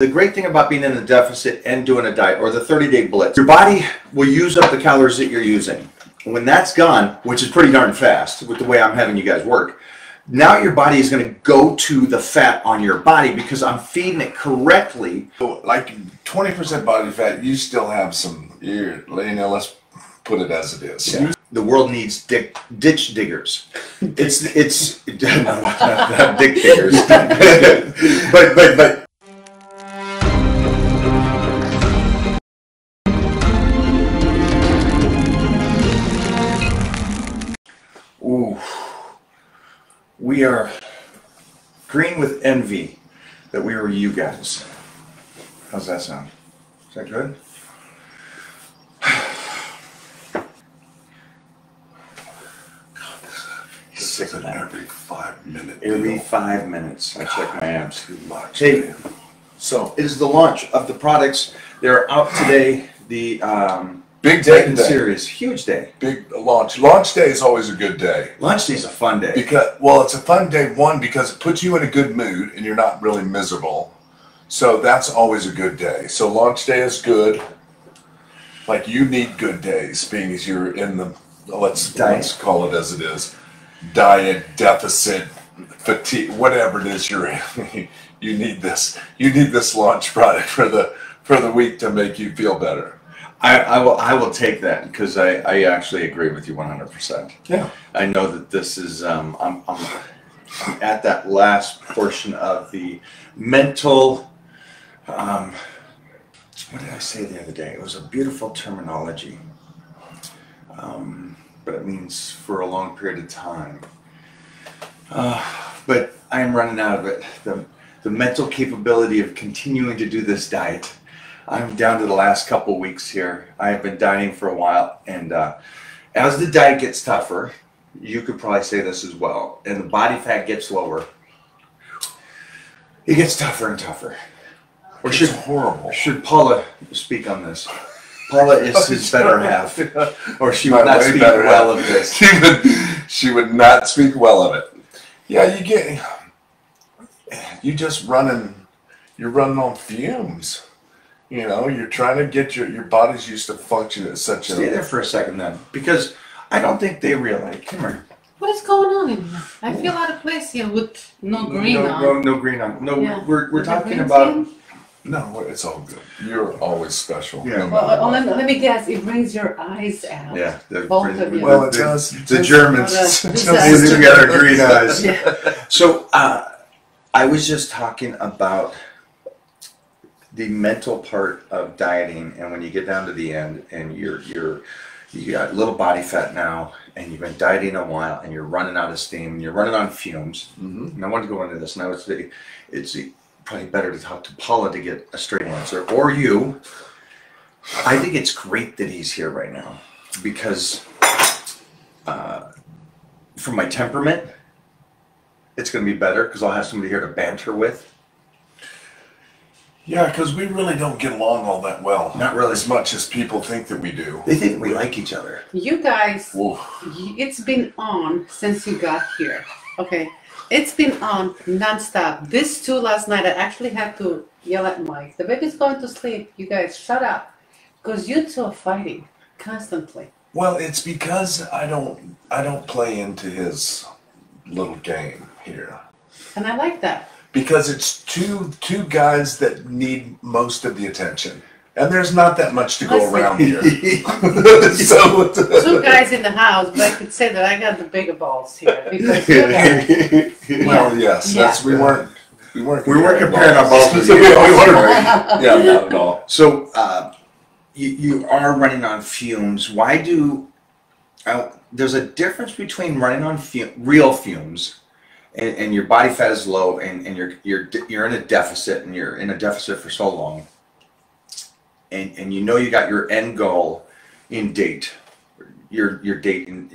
The great thing about being in a deficit and doing a diet, or the 30-day blitz, your body will use up the calories that you're using. When that's gone, which is pretty darn fast with the way I'm having you guys work, now your body is going to go to the fat on your body because I'm feeding it correctly. So like 20% body fat, you still have some, let's put it as it is. Yeah. The world needs ditch diggers. It's not dick diggers. but ooh, we are green with envy that we were you guys. How's that sound? Is that good? Sick of every 5 minutes. Every 5 minutes, I check my abs. Too much. Hey, so it is the launch of the products. They're out today. The big day today. Series, huge day. Big launch. Launch day is always a good day. Launch day is a fun day. Because it's a fun day. One, because it puts you in a good mood and you're not really miserable. So that's always a good day. So launch day is good. Like you need good days, being as you're in the let's call it as it is. Diet, deficit, fatigue, whatever it is you're in, you need this. You need this launch product for the week to make you feel better. I will take that because I actually agree with you 100%. Yeah. I know that this is I'm at that last portion of the mental. What did I say the other day? It was a beautiful terminology. But it means for a long period of time. But I am running out of it. The mental capability of continuing to do this diet. I'm down to the last couple of weeks here. I have been dieting for a while, and as the diet gets tougher, you could probably say this as well, and the body fat gets lower, it gets tougher and tougher. Or it's horrible. Should Paula speak on this? Paula is his better half, or she would not speak well of this. She would not speak well of it. Yeah, you're running on fumes. You know, you're trying to get your body's used to function at such a. Stay there for a second then, because I don't think they realize. Come here. What is going on in here? I feel out of place here with no green on. No green on. No, yeah. we're talking about. No, it's all good. You're always special. Yeah. Well, let me guess. It brings your eyes out. Yeah. Both of you. Well, it does. The Germans. They got our green eyes. Yeah. So I was just talking about the mental part of dieting, and when you get down to the end, and you got a little body fat now, and you've been dieting a while, and you're running out of steam, and you're running on fumes. Mm-hmm. And I want to go into this, and I would say it's probably better to talk to Paula to get a straight answer, or you. I think it's great that he's here right now because for my temperament, it's going to be better because I'll have somebody here to banter with. Yeah, because we really don't get along all that well. Not really. As much as people think that we do. They think we like each other. You guys, whoa. It's been on since you got here. Okay. It's been on nonstop. This too last night, I actually had to yell at Mike. The baby's going to sleep. You guys, shut up. Because you two are fighting constantly. Well, it's because I don't play into his little game here. And I like that. Because it's two guys that need most of the attention. And there's not that much to go around here. So, two guys in the house, but I could say that I got the bigger balls here. Because well, yes, that's we weren't comparing our balls with you. Yeah, not at all. So you are running on fumes. Why do there's a difference between running on real fumes and your body fat is low and you're in a deficit and you're in a deficit for so long. And you know you got your end goal in date, your date in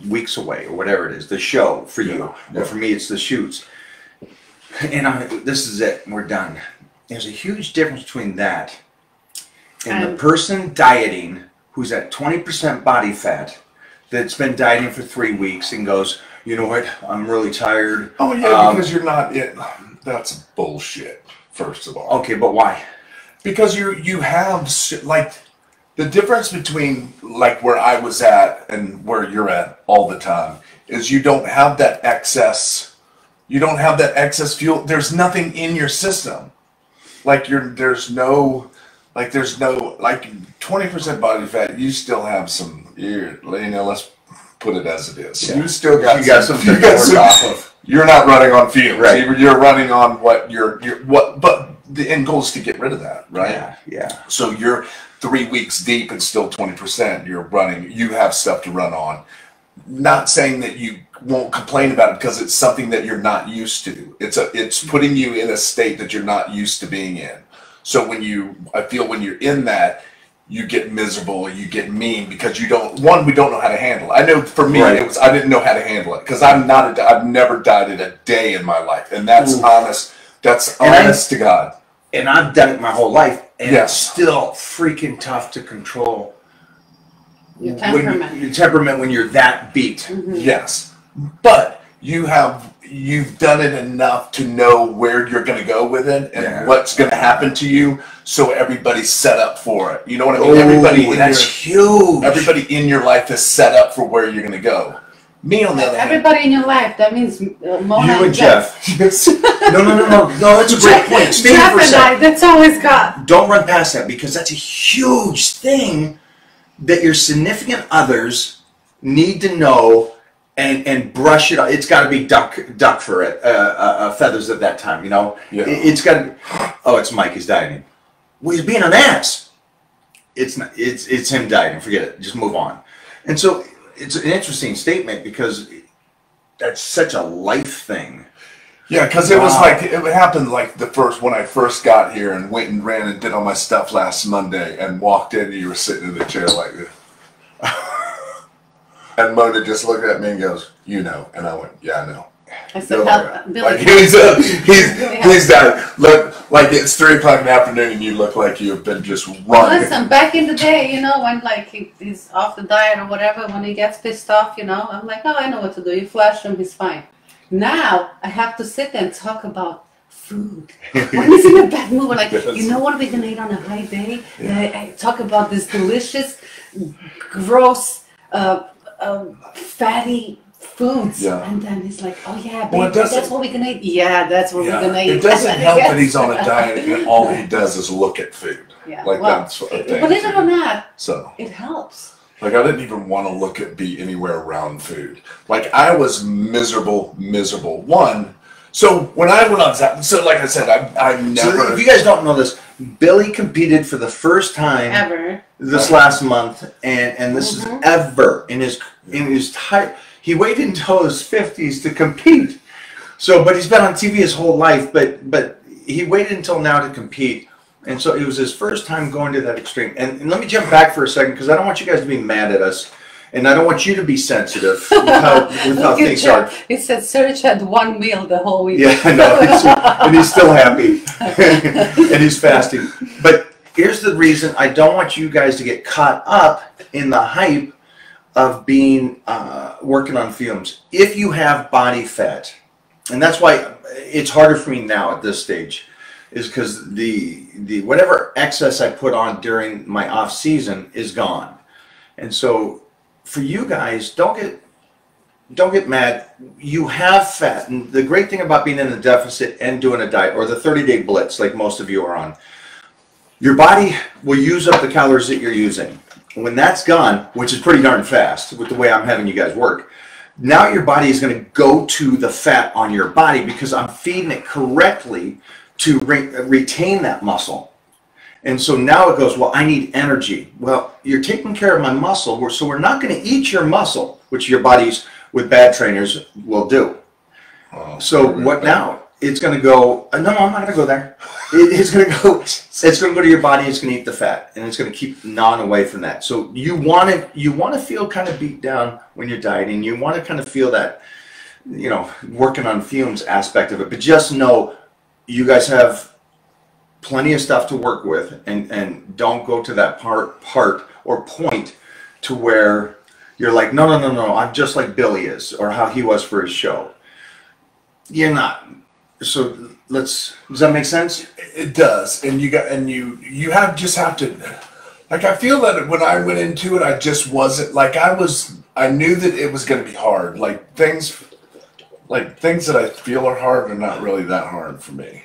weeks away or whatever it is, the show for you. Yeah. Or for me, it's the shoots. And this is it. We're done. There's a huge difference between that and the person dieting who's at 20% body fat that's been dieting for 3 weeks and goes, you know what? I'm really tired. Oh yeah, because you're not. That's bullshit. first of all. Okay, but why? Because you have, like, the difference between, like, where I was at and where you're at all the time is you don't have that excess, fuel. There's nothing in your system. Like, there's no, like 20% body fat, you still have some, let's put it as it is. Yeah. You still got some to work off of. You're not running on fumes. Right. You're running on what but the end goal is to get rid of that, right? Yeah, yeah. So you're 3 weeks deep and still 20%. You're running, you have stuff to run on. Not saying that you won't complain about it because it's something that you're not used to. It's putting you in a state that you're not used to being in. So I feel when you're in that, you get miserable, you get mean because we don't know how to handle it. I know for me, Right. I didn't know how to handle it because I've never dieted a day in my life. And that's honest. That's honest to God. And I've done it my whole life, and Yes. it's still freaking tough to control Your temperament. your temperament when you're that beat. Yes. But you've done it enough to know where you're going to go with it and what's going to happen to you, so everybody's set up for it. You know what I mean? That's huge. Everybody in your life is set up for where you're going to go. Me, on the other hand, Everybody in your life, that means Mona You and Jeff. No, that's a great point. Stay Jeff for a and second. I, that's always got. Don't run past that, because that's a huge thing that your significant others need to know and brush it. It's got to be duck for it, feathers at that time. You know, Yeah. It's got to. Oh, it's Mike. He's dieting. Well, he's being an ass. It's not. It's him dieting. Forget it. Just move on. And so it's an interesting statement because that's such a life thing. yeah, because it was like it happened like when I first got here and went and ran and did all my stuff last Monday and walked in and you were sitting in the chair like this. And Mona just looked at me and goes, and I went, yeah, I know. I said, Billy. Like he's done. Look, like it's 3 o'clock in the afternoon and you look like you have been just running. Listen, back in the day, when like he's off the diet or whatever, when he gets pissed off, I'm like, oh, I know what to do. You flash him, he's fine. Now I have to sit there and talk about food. When he's in a bad mood, we're like, what are we gonna eat on a high day? Yeah. I talk about this delicious, gross, fatty foods, and then he's like, "Oh yeah, baby, that's what we're gonna eat." Yeah, that's what we're gonna eat. It doesn't help that he's on a diet and all he does is look at food. Yeah, like that's a thing. Believe it or not, so it helps. Like I didn't even want to be anywhere around food. Like I was miserable. So when I went on, like I said, I never. So if you guys don't know this, Billy competed for the first time Ever. this last month, and this is ever in his entire. He waited until his 50s to compete. So, but he's been on TV his whole life. But he waited until now to compete, and so it was his first time going to that extreme. And let me jump back for a second because I don't want you guys to be mad at us. And I don't want you to be sensitive with how things are. He said Serge had one meal the whole week. Yeah, I know. And he's still happy. And he's fasting. But here's the reason I don't want you guys to get caught up in the hype of being working on fumes. If you have body fat, and that's why it's harder for me now at this stage, is because the whatever excess I put on during my off season is gone. And so for you guys, don't get mad. You have fat, and the great thing about being in a deficit and doing a diet or the 30-day blitz, like most of you are on, your body will use up the calories that you're using. When that's gone, which is pretty darn fast with the way I'm having you guys work, now your body is going to go to the fat on your body because I'm feeding it correctly to retain that muscle. And so now it goes, well, I need energy. Well, you're taking care of my muscle, so we're not going to eat your muscle, which your bodies with bad trainers will do. So what now? It's going to go, no, I'm not going to go there. It's going to go to your body, it's going to eat the fat, and it's going to keep gnawing away from that. So you want to feel kind of beat down when you're dieting. You want to kind of feel that, working on fumes aspect of it. But just know you guys have plenty of stuff to work with, and don't go to that part or point to where you're like, no, I'm just like Billy is, or how he was for his show. You're not. So does that make sense? It does, and you have to. Like, I feel that when I went into it, I just wasn't like I knew that it was going to be hard. Like things that I feel are hard are not really that hard for me.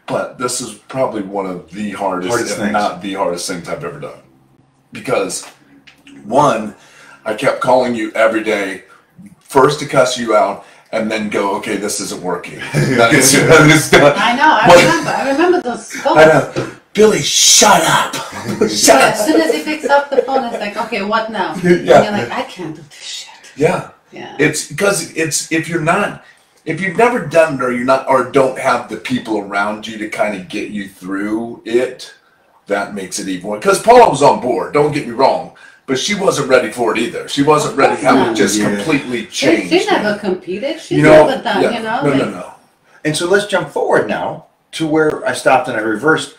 But this is probably one of the hardest if things. not the hardest things I've ever done. Because one, I kept calling you every day, first to cuss you out, and then go, okay, this isn't working. I know. I remember those calls. I know. Billy, shut up. So as soon as he picks up the phone, it's like, okay, what now? Yeah. And you're like, I can't do this shit. Yeah. Yeah. It's because if you've never done it or don't have the people around you to kind of get you through it, that makes it even worse. Because Paula was on board, don't get me wrong, but she wasn't ready for it either. She wasn't ready to have it just completely change. She never competed. She's never done, No. And so let's jump forward now to where I stopped and I reversed.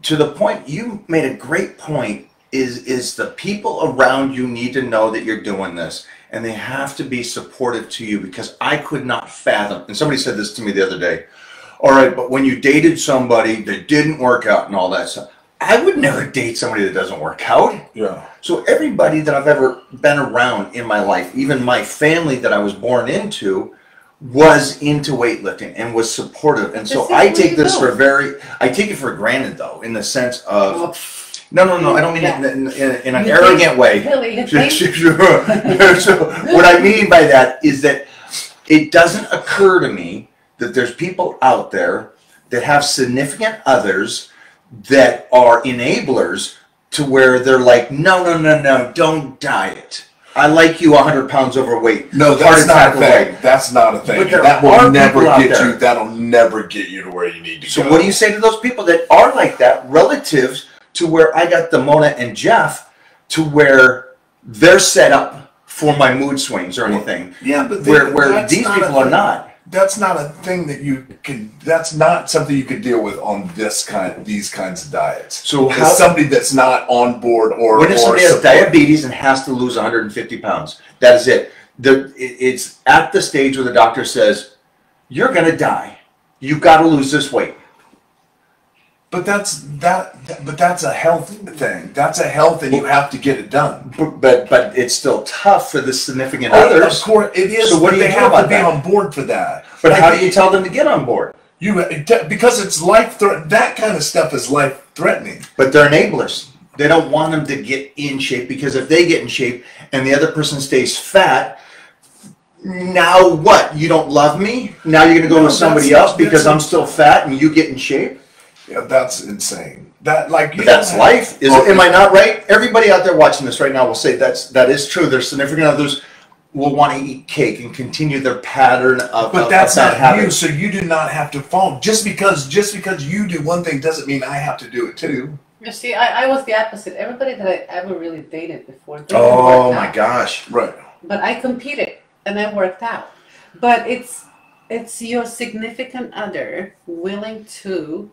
To the point you made a great point is the people around you need to know that you're doing this, and they have to be supportive to you, because I could not fathom, and somebody said this to me the other day, all right, but when you dated somebody that didn't work out and all that stuff, I would never date somebody that doesn't work out. Yeah. So everybody that I've ever been around in my life, even my family that I was born into, was into weightlifting and was supportive. And so I take this I take it for granted, though, in the sense of, no, I don't mean it in an arrogant way. Really? So what I mean by that is that it doesn't occur to me that there's people out there that have significant others that are enablers to where they're like, no, don't diet. I like you 100 pounds overweight. No, that's not a thing. That's not a thing. But that will never get you. That'll never get you to where you need to go. So what do you say to those people that are like that, relatives to where I got the Mona and Jeff, to where they're set up for my mood swings or anything? Yeah, but where these people are not. That's not a thing that you can. That's not something you can deal with on these kinds of diets. So how somebody that's not on board or when somebody has diabetes and has to lose 150 pounds, that is it. It's at the stage where the doctor says, "You're going to die. You've got to lose this weight." But that's a health thing. That's a health, and you have to get it done. But it's still tough for the significant others. Of course, it is. So what do you they do have about to be on board for that? But how do you tell them to get on board? Because it's that kind of stuff is life threatening. But they're enablers. They don't want them to get in shape, because if they get in shape and the other person stays fat, now what? You don't love me? Now you're going to go with somebody else because I'm still fat and you get in shape? Yeah, that's insane. That's life. Am I not right? Everybody out there watching this right now will say that is true. Their significant others will want to eat cake and continue their pattern of. But that's not you. So you do not have to fall. Just because you do one thing doesn't mean I have to do it too. You see, I was the opposite. Everybody that I ever really dated before. Oh my gosh! Right. But I competed and I worked out. But it's your significant other willing to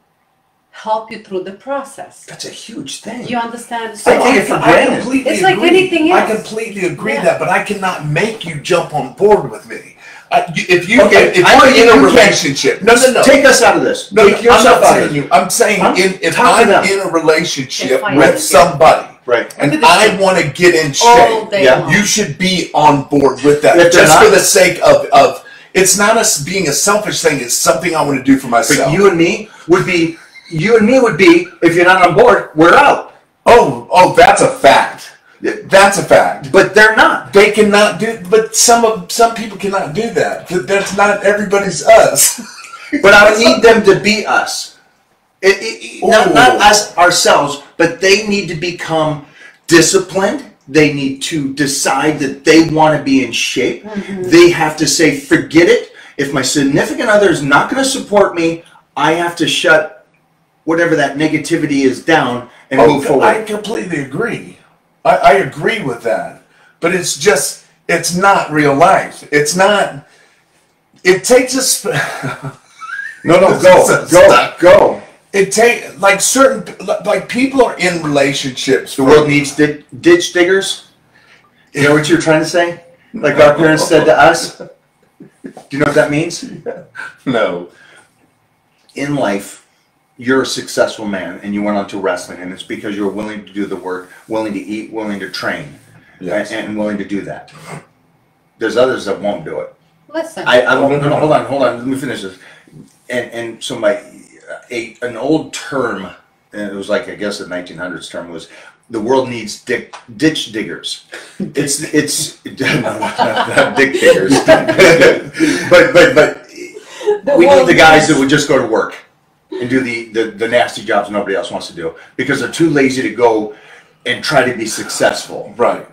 help you through the process. That's a huge thing. You understand? So I take it for granted. It's like anything else. I completely agree that, but I cannot make you jump on board with me. If you're in a relationship, no. Take us out of this. Take yourself out of it. I'm saying if I'm in a relationship with somebody, right, and I want to get in shape, you should be on board with that. Just for the sake of it's not us being a selfish thing. It's something I want to do for myself. But you and me would be, if you're not on board, we're out. Oh, that's a fact. That's a fact. But they're not. They cannot do. But some people cannot do that. That's not everybody's us. But I would need them to be us. Not us ourselves, but they need to become disciplined. They need to decide that they want to be in shape. Mm-hmm. They have to say, forget it. If my significant other is not going to support me, I have to shut whatever that negativity is down and move forward. I completely agree. I agree with that. But it's not real life. It's not. It takes us. Go. It people are in relationships. The world needs ditch diggers. You know what you're trying to say? Like our parents said to us. you know what that means? No. In life, you're a successful man and you went on to wrestling, and it's because you're willing to do the work, willing to eat, willing to train, Yes. and willing to do that. There's others that won't do it. Listen. No, hold on. Let me finish this. And so an old term, and it was like, I guess the 1900s term was, the world needs ditch diggers. It's not dick diggers, but we need the guys that would just go to work and do the nasty jobs nobody else wants to do because they're too lazy to go and try to be successful. Right.